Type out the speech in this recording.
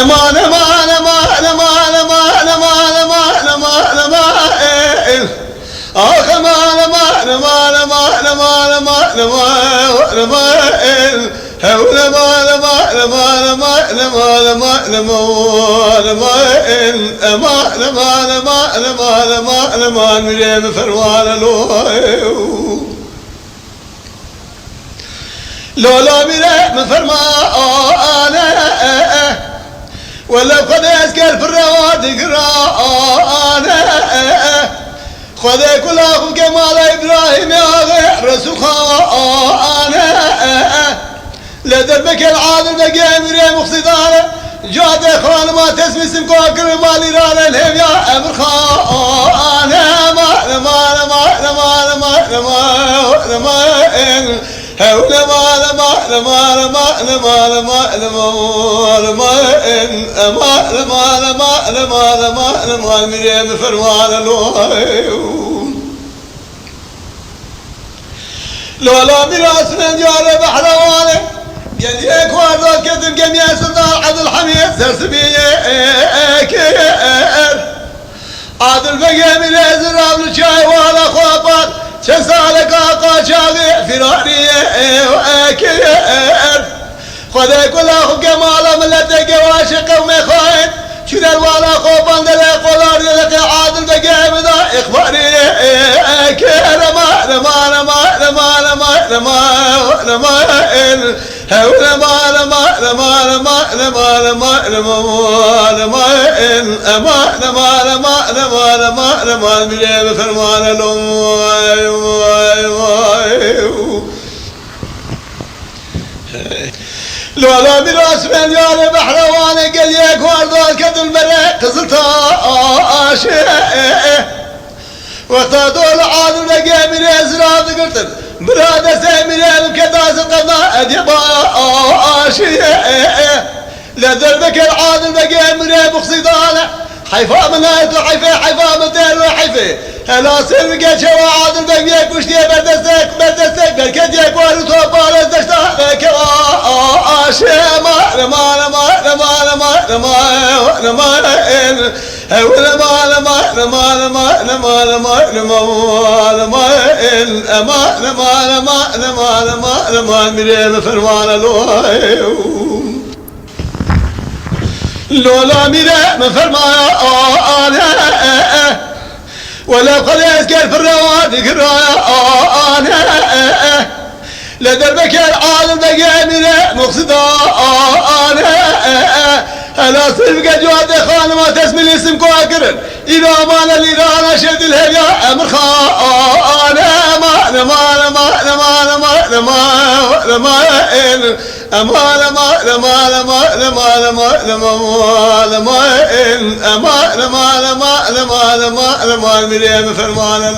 امان امان امان امان امان امان امان امان امان اخ امان امان امان امان امان امان امان امان هول امان امان امان امان امان امان امان امان امان امان امان امان امان مريم فروان لولا مريم فرمان ولا قد يسكر في الرواد قران خذ كل أخو كمال إبراهيم يا رسول خان لدربك العادل بقي مريم مقصدانه جاد اخوان ما تسمي اسم كوكر مالي رانا الهم يا امر خان ما ما ما ما ما ما ما هول ما ما ما ما ما ما ما ما مريم فروان لولا ميراث من جار بحروانه يديك وارض كتب جميع سلطان عبد الحميد سرسبيه عادل بقى من ازراب الشاي ولا خوابات شسالك آقا شاغي فراري وأكير خذ كل أخو كمالا ملتك واشق ومخاين شدر ولا خوبان دلي قولار يلقي عادل بقى مدا إخباري أكير ما ما ما ما ما ما ما ما هول ما ما ما ما ما ما ما ما ما مريم فرمان لولا براس من يار بحروان قال ياك وارض كدل برق قزلتا وقتادول عادل لقى من ازراد قلت براد سامي كداس القضاء اديبا لا دربك العادل بقى من مقصدانه حيفا من حيفا من دير وحيفا هلا سلقى شوا عادل بقيك وشتي بردستك بالكديك وارتو بالدشتك ما ما ما ما ما ما ما هول ما ما ما ما ما ما ما مريم فرمان لولا مريم فرمان ولا قد يسكر في الرواد قران لدربك العالم بقى مريم مقصدان هلا صرفك جواد خان ما تسمي الاسم كواكرن إذا ما للإيران أشد الهيا أمر خان ما ما ما ما ما ما ما أمان ما ما ما ما ما ما ما مريم فرمان